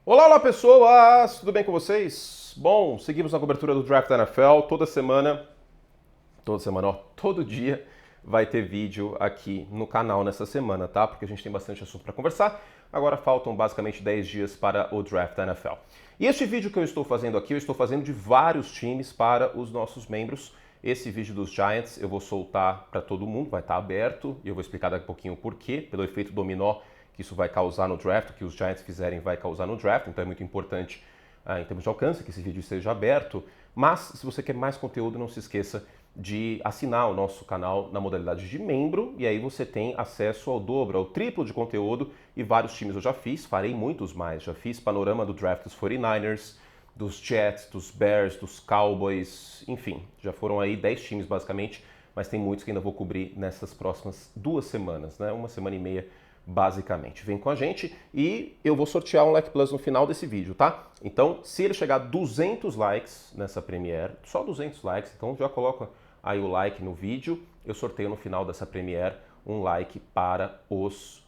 Olá, olá pessoas! Tudo bem com vocês? Bom, seguimos na cobertura do Draft da NFL. Toda semana, ó, todo dia vai ter vídeo aqui no canal nessa semana, tá? Porque a gente tem bastante assunto para conversar. Agora faltam basicamente 10 dias para o Draft da NFL. E este vídeo que eu estou fazendo aqui, eu estou fazendo de vários times para os nossos membros. Esse vídeo dos Giants eu vou soltar para todo mundo, vai estar aberto e eu vou explicar daqui a pouquinho o porquê, pelo efeito dominó que isso vai causar no draft, o que os Giants fizerem vai causar no draft, então é muito importante em termos de alcance que esse vídeo esteja aberto. Mas se você quer mais conteúdo, não se esqueça de assinar o nosso canal na modalidade de membro e aí você tem acesso ao dobro, ao triplo de conteúdo e vários times eu já fiz, farei muitos mais. Já fiz panorama do draft dos 49ers, dos Jets, dos Bears, dos Cowboys, enfim, já foram aí 10 times basicamente, mas tem muitos que ainda vou cobrir nessas próximas 2 semanas, né? Uma semana e meia basicamente. Vem com a gente e eu vou sortear um Like Plus no final desse vídeo, tá? Então, se ele chegar a 200 likes nessa Premiere, só 200 likes, então já coloca aí o like no vídeo, eu sorteio no final dessa Premiere um like para os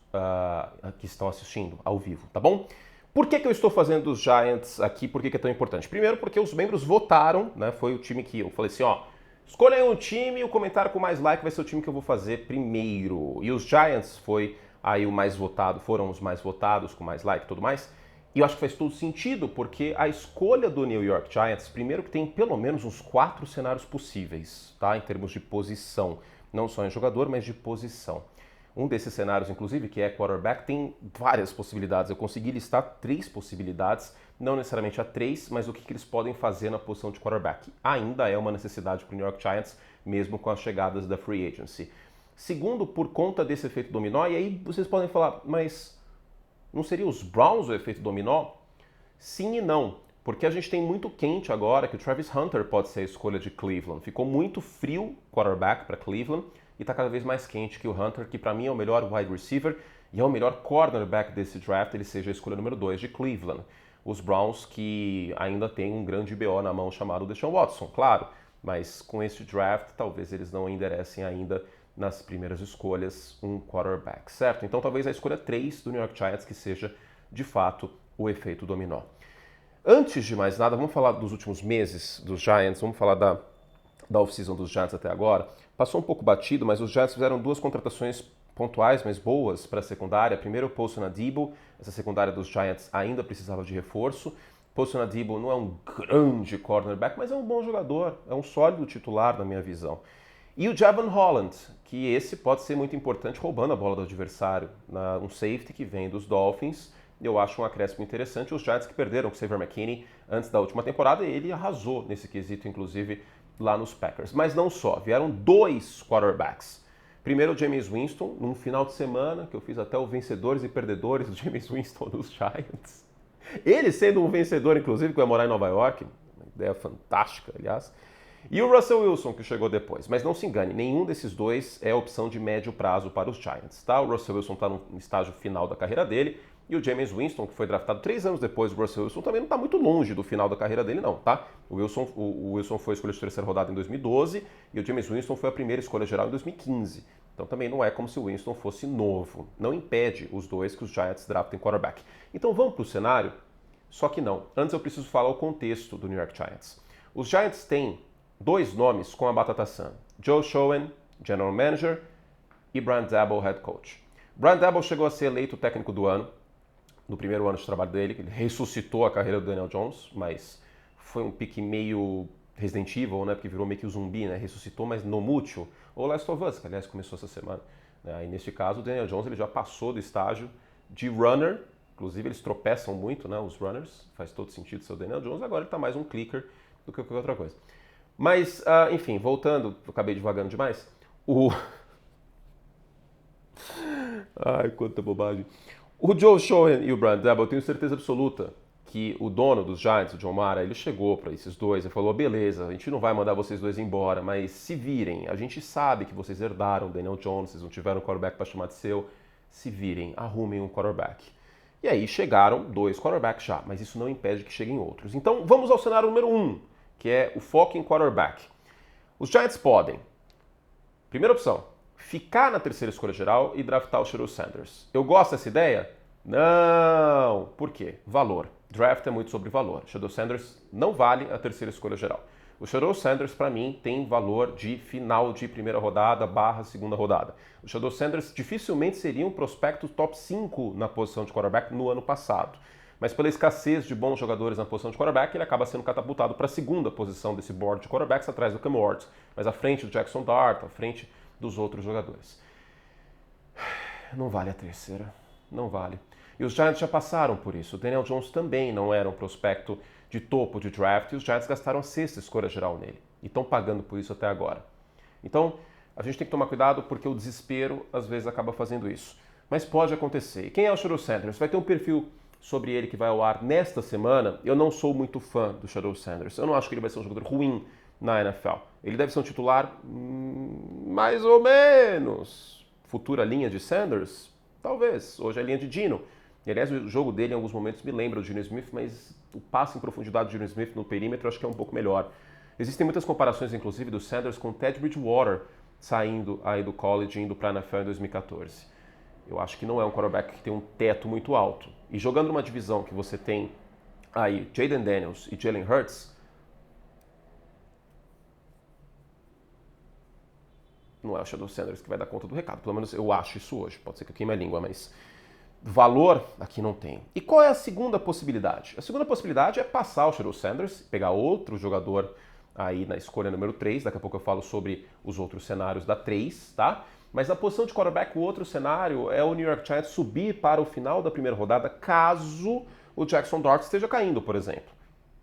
que estão assistindo ao vivo, tá bom? Por que eu estou fazendo os Giants aqui? Por que é tão importante? Primeiro porque os membros votaram, né? Foi o time que eu falei assim, ó, escolha aí um time e o comentário com mais like vai ser o time que eu vou fazer primeiro. E os Giants foi aí o mais votado, foram os mais votados, com mais like e tudo mais. E eu acho que faz todo sentido, porque a escolha do New York Giants, primeiro que tem pelo menos uns 4 cenários possíveis, tá? Em termos de posição. Não só em jogador, mas de posição. Um desses cenários, inclusive, que é quarterback, tem várias possibilidades. Eu consegui listar 3 possibilidades, não necessariamente a 3, mas o que eles podem fazer na posição de quarterback. Ainda é uma necessidade para o New York Giants, mesmo com as chegadas da free agency. Segundo, por conta desse efeito dominó, e aí vocês podem falar, mas não seria os Browns o efeito dominó? Sim e não, porque a gente tem muito quente agora que o Travis Hunter pode ser a escolha de Cleveland. Ficou muito frio quarterback para Cleveland e está cada vez mais quente que o Hunter, que para mim é o melhor wide receiver e é o melhor cornerback desse draft, ele seja a escolha número 2 de Cleveland. Os Browns que ainda tem um grande BO na mão chamado Deshaun Watson, claro, mas com esse draft talvez eles não enderecem ainda nas primeiras escolhas um quarterback, certo? Então talvez a escolha 3 do New York Giants que seja de fato o efeito dominó. Antes de mais nada, vamos falar dos últimos meses dos Giants, vamos falar da off-season dos Giants até agora. Passou um pouco batido, mas os Giants fizeram 2 contratações pontuais, mas boas para a secundária. Primeiro, o Paulson Adebo, essa secundária dos Giants ainda precisava de reforço. Paulson Adebo não é um grande cornerback, mas é um bom jogador, é um sólido titular na minha visão. E o Javon Holland, que esse pode ser muito importante roubando a bola do adversário, um safety que vem dos Dolphins. Eu acho um acréscimo interessante. Os Giants que perderam com o Xavier McKinney antes da última temporada, ele arrasou nesse quesito, inclusive, lá nos Packers. Mas não só, vieram 2 quarterbacks. Primeiro o Jameis Winston, num final de semana, que eu fiz até o vencedores e perdedores do Jameis Winston dos Giants. Ele sendo um vencedor, inclusive, que vai morar em Nova York, uma ideia fantástica, aliás. E o Russell Wilson, que chegou depois. Mas não se engane, nenhum desses dois é opção de médio prazo para os Giants, tá? O Russell Wilson está no estágio final da carreira dele, e o Jameis Winston, que foi draftado 3 anos depois do Russell Wilson, também não está muito longe do final da carreira dele, não, tá? O Wilson foi a escolha de terceira rodada em 2012, e o Jameis Winston foi a primeira escolha geral em 2015. Então também não é como se o Winston fosse novo. Não impede os dois que os Giants draftem quarterback. Então vamos para o cenário? Só que não. Antes eu preciso falar o contexto do New York Giants. Os Giants têm 2 nomes com a batata sã. Joe Schoen, General Manager, e Brian Daboll, Head Coach. Brian Daboll chegou a ser eleito técnico do ano, no primeiro ano de trabalho dele, ele ressuscitou a carreira do Daniel Jones, mas foi um pique meio Resident Evil, né, porque virou meio que o zumbi, né, ressuscitou, mas no mútil. Ou Last of Us, que aliás começou essa semana. E neste caso, o Daniel Jones ele já passou do estágio de runner, inclusive eles tropeçam muito, né, os runners, faz todo sentido ser o Daniel Jones, agora ele está mais um clicker do que qualquer outra coisa. Mas, enfim, voltando, eu acabei divagando demais. Ai, quanta bobagem. O Joe Schoen e o Brian Daboll, eu tenho certeza absoluta que o dono dos Giants, o John Mara, ele chegou para esses dois e falou, beleza, a gente não vai mandar vocês dois embora, mas se virem, a gente sabe que vocês herdaram o Daniel Jones, vocês não tiveram um quarterback para chamar de seu, se virem, arrumem um quarterback. E aí chegaram 2 quarterbacks já, mas isso não impede que cheguem outros. Então vamos ao cenário número 1, que é o foco em quarterback. Os Giants podem, primeira opção, ficar na terceira escolha geral e draftar o Sheryl Sanders. Eu gosto dessa ideia? Não! por quê? Valor. Draft é muito sobre valor. Shedeur Sanders não vale a terceira escolha geral. O Shedeur Sanders, para mim, tem valor de final de primeira rodada / segunda rodada. O Shedeur Sanders dificilmente seria um prospecto top 5 na posição de quarterback no ano passado. Mas pela escassez de bons jogadores na posição de quarterback, ele acaba sendo catapultado para a segunda posição desse board de quarterbacks, atrás do Cam Ward, mas à frente do Jackson Dart, à frente dos outros jogadores. Não vale a terceira. Não vale. E os Giants já passaram por isso. O Daniel Jones também não era um prospecto de topo de draft e os Giants gastaram a sexta escolha geral nele. E estão pagando por isso até agora. Então, a gente tem que tomar cuidado porque o desespero às vezes acaba fazendo isso. Mas pode acontecer. E quem é o Shedeur Sanders? Vai ter um perfil sobre ele que vai ao ar nesta semana. Eu não sou muito fã do Shedeur Sanders. Eu não acho que ele vai ser um jogador ruim na NFL. Ele deve ser um titular mais ou menos. Futura linha de Sanders? Talvez. Hoje é a linha de Geno. E, aliás, o jogo dele em alguns momentos me lembra o Geno Smith, mas o passe em profundidade do Geno Smith no perímetro eu acho que é um pouco melhor. Existem muitas comparações, inclusive, do Sanders com o Ted Bridgewater saindo aí do college e indo para a NFL em 2014. Eu acho que não é um quarterback que tem um teto muito alto. E jogando numa divisão que você tem aí Jayden Daniels e Jalen Hurts, não é o Shedeur Sanders que vai dar conta do recado. Pelo menos eu acho isso hoje. Pode ser que eu queime a língua, mas valor aqui não tem. E qual é a segunda possibilidade? A segunda possibilidade é passar o Shedeur Sanders, pegar outro jogador aí na escolha número 3. Daqui a pouco eu falo sobre os outros cenários da 3, tá? Mas na posição de quarterback, o outro cenário é o New York Giants subir para o final da primeira rodada, caso o Jackson Dart esteja caindo, por exemplo.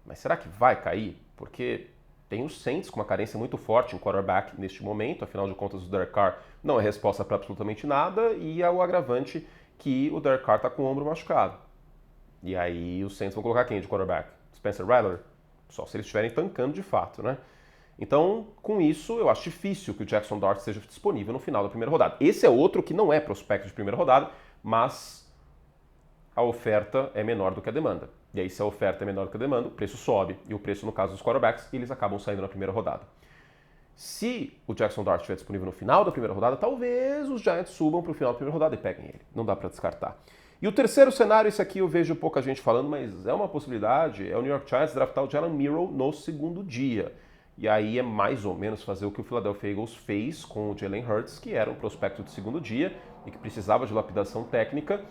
Mas será que vai cair? Porque tem os Saints com uma carência muito forte em quarterback neste momento, afinal de contas o Derek Carr não é resposta para absolutamente nada, e é o agravante que o Derek Carr está com o ombro machucado. E aí os Saints vão colocar quem de quarterback? Spencer Rattler? Só se eles estiverem tancando de fato, né? Então, com isso, eu acho difícil que o Jackson Dart esteja disponível no final da primeira rodada. Esse é outro que não é prospecto de primeira rodada, mas a oferta é menor do que a demanda. E aí, se a oferta é menor do que a demanda, o preço sobe. E o preço, no caso dos quarterbacks, eles acabam saindo na primeira rodada. Se o Jackson Dart estiver disponível no final da primeira rodada, talvez os Giants subam para o final da primeira rodada e peguem ele. Não dá para descartar. E o terceiro cenário, esse aqui eu vejo pouca gente falando, mas é uma possibilidade, é o New York Giants draftar o Jalen Milroe no segundo dia. E aí é mais ou menos fazer o que o Philadelphia Eagles fez com o Jalen Hurts, que era um prospecto de segundo dia e que precisava de lapidação técnica.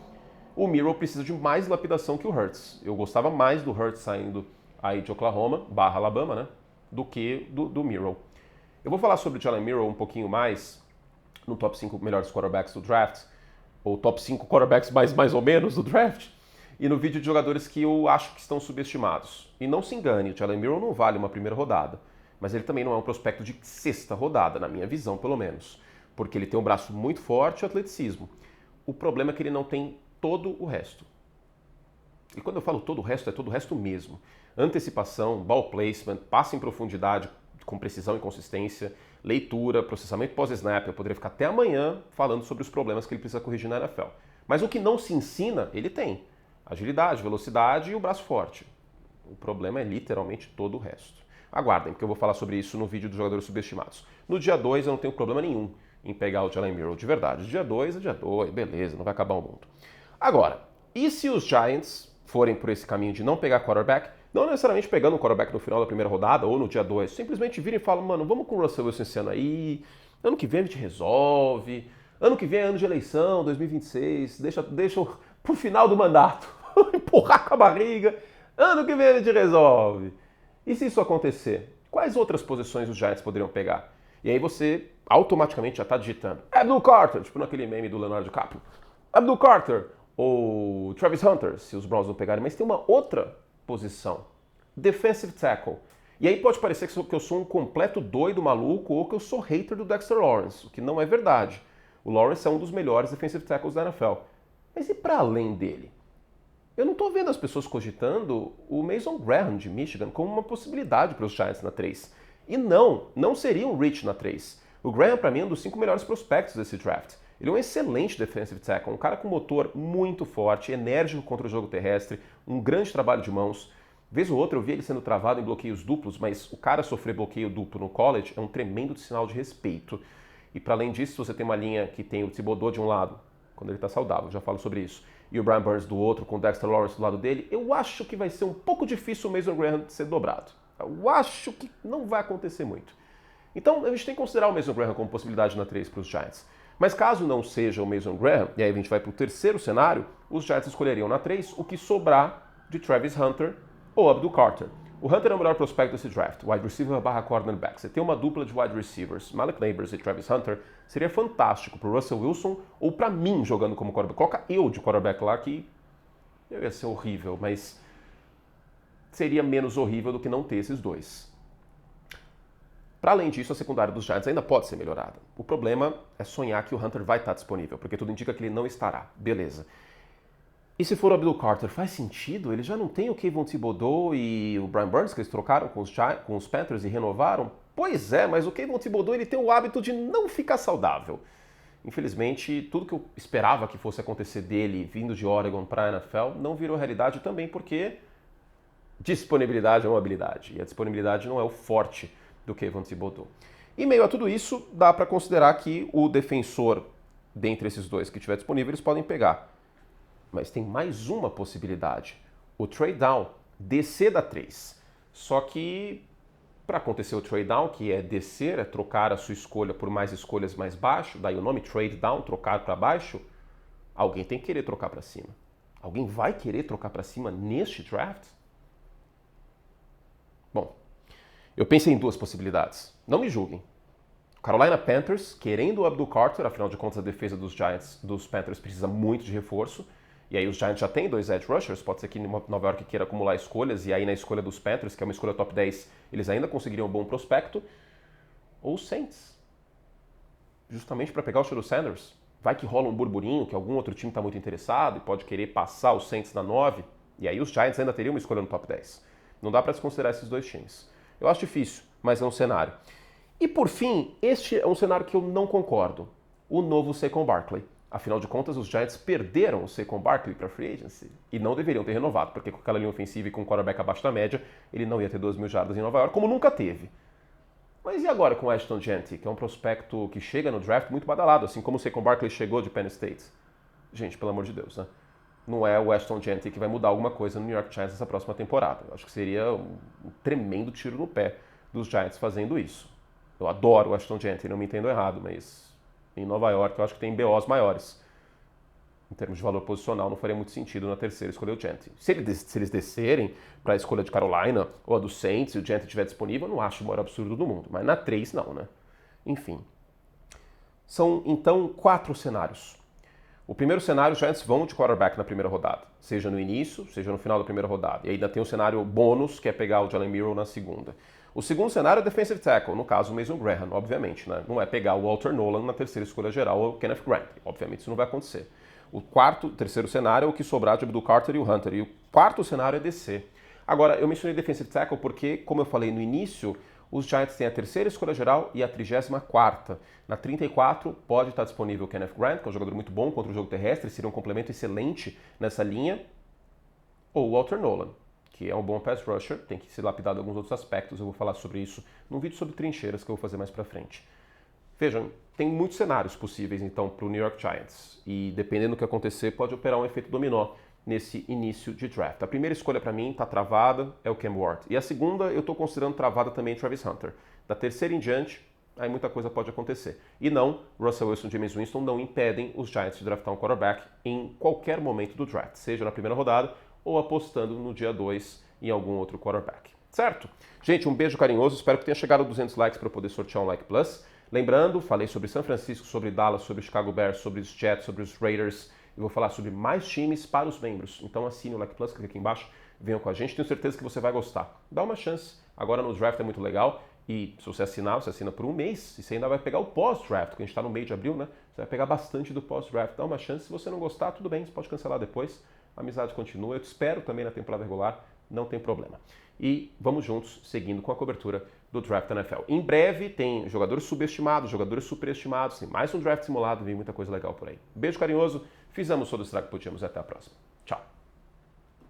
O Milroe precisa de mais lapidação que o Hurts. Eu gostava mais do Hurts saindo aí de Oklahoma, / Alabama, né, do que do Milroe. Eu vou falar sobre o Jalen Milroe um pouquinho mais no top 5 melhores quarterbacks do draft, ou top 5 quarterbacks mais ou menos do draft, e no vídeo de jogadores que eu acho que estão subestimados. E não se engane, o Jalen Milroe não vale uma primeira rodada, mas ele também não é um prospecto de sexta rodada, na minha visão, pelo menos, porque ele tem um braço muito forte e atleticismo. O problema é que ele não tem todo o resto. E quando eu falo todo o resto, é todo o resto mesmo. Antecipação, ball placement, passe em profundidade com precisão e consistência, leitura, processamento pós-snap. Eu poderia ficar até amanhã falando sobre os problemas que ele precisa corrigir na NFL. Mas o que não se ensina, ele tem. Agilidade, velocidade e o braço forte. O problema é literalmente todo o resto. Aguardem, porque eu vou falar sobre isso no vídeo dos jogadores subestimados. No dia 2 eu não tenho problema nenhum em pegar o Jalen Milroe, de verdade. Dia 2 é dia 2, beleza, não vai acabar o mundo. Agora, e se os Giants forem por esse caminho de não pegar quarterback, não necessariamente pegando um quarterback no final da primeira rodada ou no dia 2, simplesmente virem e falam, mano, vamos com o Russell Wilson esse ano aí, ano que vem a gente resolve, ano que vem é ano de eleição, 2026, deixa pro final do mandato, empurrar com a barriga, ano que vem a gente resolve. E se isso acontecer, quais outras posições os Giants poderiam pegar? E aí você automaticamente já está digitando Abdul Carter, tipo naquele meme do Leonardo DiCaprio, Abdul Carter ou Travis Hunter, se os Browns não pegarem, mas tem uma outra posição, defensive tackle. E aí pode parecer que eu sou um completo doido maluco ou que eu sou hater do Dexter Lawrence, o que não é verdade. O Lawrence é um dos melhores defensive tackles da NFL. Mas e para além dele? Eu não estou vendo as pessoas cogitando o Mason Graham de Michigan como uma possibilidade para os Giants na 3. E não seria um reach na 3. O Graham, para mim, é um dos 5 melhores prospectos desse draft. Ele é um excelente defensive tackle, um cara com motor muito forte, enérgico contra o jogo terrestre, um grande trabalho de mãos. Vez ou outra eu vi ele sendo travado em bloqueios duplos, mas o cara sofrer bloqueio duplo no college é um tremendo sinal de respeito. E para além disso, você tem uma linha que tem o Thibodeau de um lado, quando ele está saudável, já falo sobre isso, e o Brian Burns do outro, com o Dexter Lawrence do lado dele, eu acho que vai ser um pouco difícil o Mason Graham ser dobrado. Eu acho que não vai acontecer muito. Então a gente tem que considerar o Mason Graham como possibilidade na 3 para os Giants. Mas caso não seja o Mason Graham, e aí a gente vai para o terceiro cenário, os Giants escolheriam na 3 o que sobrar de Travis Hunter ou Abdul Carter. O Hunter é o melhor prospecto desse draft, wide receiver / cornerback. Você tem uma dupla de wide receivers, Malik Nabers e Travis Hunter, seria fantástico para o Russell Wilson ou para mim jogando como quarterback. Coloca eu de quarterback lá que eu ia ser horrível, mas seria menos horrível do que não ter esses dois. Para além disso, a secundária dos Giants ainda pode ser melhorada. O problema é sonhar que o Hunter vai estar disponível, porque tudo indica que ele não estará. Beleza. E se for o Abdul Carter, faz sentido? Ele já não tem o Kayvon Thibodeau e o Brian Burns, que eles trocaram com os Panthers e renovaram? Pois é, mas o Kayvon Thibodeau ele tem o hábito de não ficar saudável. Infelizmente, tudo que eu esperava que fosse acontecer dele vindo de Oregon para a NFL não virou realidade também porque disponibilidade é uma habilidade. E a disponibilidade não é o forte do Kayvon Thibodeau. E meio a tudo isso, dá para considerar que o defensor, dentre esses dois que estiver disponível, eles podem pegar. Mas tem mais uma possibilidade. O trade down, descer da 3. Só que, para acontecer o trade down, que é descer, é trocar a sua escolha por mais escolhas mais baixo, daí o nome trade down, trocar para baixo, alguém tem que querer trocar para cima. Alguém vai querer trocar para cima neste draft? Bom, eu pensei em duas possibilidades. Não me julguem. Carolina Panthers, querendo o Abdul Carter, afinal de contas a defesa dos Panthers precisa muito de reforço. E aí os Giants já têm 2 edge rushers, pode ser que Nova York queira acumular escolhas, e aí na escolha dos Panthers, que é uma escolha top 10, eles ainda conseguiriam um bom prospecto. Ou os Saints, justamente para pegar o Sheldon Sanders. Vai que rola um burburinho, que algum outro time está muito interessado e pode querer passar os Saints na 9, e aí os Giants ainda teriam uma escolha no top 10. Não dá para desconsiderar esses dois times. Eu acho difícil, mas é um cenário. E por fim, este é um cenário que eu não concordo. O novo Saquon Barkley. Afinal de contas, os Giants perderam o Saquon Barkley para free agency e não deveriam ter renovado, porque com aquela linha ofensiva e com um quarterback abaixo da média, ele não ia ter 2.000 jardas em Nova York, como nunca teve. Mas e agora com o Ashton Jeanty, que é um prospecto que chega no draft muito badalado, assim como o Saquon Barkley chegou de Penn State? Gente, pelo amor de Deus, né? Não é o Ashton Jeanty que vai mudar alguma coisa no New York Giants nessa próxima temporada. Eu acho que seria um tremendo tiro no pé dos Giants fazendo isso. Eu adoro o Ashton Jeanty, não me entendo errado, mas em Nova York eu acho que tem BOs maiores. Em termos de valor posicional, não faria muito sentido na terceira escolher o Jeanty. Se eles descerem para a escolha de Carolina ou a do Saints e o Jeanty estiver disponível, eu não acho o maior absurdo do mundo. Mas na 3 não, né? Enfim. São, então, 4 cenários. O primeiro cenário, os Giants vão de quarterback na primeira rodada. Seja no início, seja no final da primeira rodada. E ainda tem o cenário bônus, que é pegar o Jalen Milroe na segunda. O segundo cenário é defensive tackle, no caso o Mason Graham, obviamente, né? Não é pegar o Walter Nolan na terceira escolha geral ou o Kenneth Grant. Obviamente isso não vai acontecer. O terceiro cenário é o que sobrar de Abdul Carter e o Hunter. E o quarto cenário é descer. Agora, eu mencionei defensive tackle porque, como eu falei no início, os Giants têm a terceira escolha geral e a 34ª. Na 34 pode estar disponível o Kenneth Grant, que é um jogador muito bom contra o jogo terrestre, seria um complemento excelente nessa linha, ou o Walter Nolan, que é um bom pass rusher, tem que ser lapidado em alguns outros aspectos, eu vou falar sobre isso num vídeo sobre trincheiras que eu vou fazer mais pra frente. Vejam, tem muitos cenários possíveis então para o New York Giants, e dependendo do que acontecer, pode operar um efeito dominó nesse início de draft. A primeira escolha para mim está travada, é o Cam Ward, e a segunda eu estou considerando travada também Travis Hunter. Da terceira em diante, aí muita coisa pode acontecer. E não, Russell Wilson e Jameis Winston não impedem os Giants de draftar um quarterback em qualquer momento do draft, seja na primeira rodada ou apostando no dia 2 em algum outro quarterback. Certo? Gente, um beijo carinhoso, espero que tenha chegado a 200 likes para eu poder sortear um Like Plus. Lembrando, falei sobre São Francisco, sobre Dallas, sobre Chicago Bears, sobre os Jets, sobre os Raiders. E vou falar sobre mais times para os membros. Então assine o Like Plus, clique aqui embaixo, venham com a gente. Tenho certeza que você vai gostar. Dá uma chance. Agora no draft é muito legal. E se você assinar, você assina por um mês. E você ainda vai pegar o pós-draft, porque a gente está no meio de abril, né? Você vai pegar bastante do pós-draft. Dá uma chance. Se você não gostar, tudo bem, você pode cancelar depois. A amizade continua. Eu te espero também na temporada regular. Não tem problema. E vamos juntos, seguindo com a cobertura do Draft NFL. Em breve tem jogadores subestimados, jogadores superestimados, tem mais um draft simulado, vem muita coisa legal por aí. Beijo carinhoso, fizemos todo o estrago que podíamos e até a próxima. Tchau.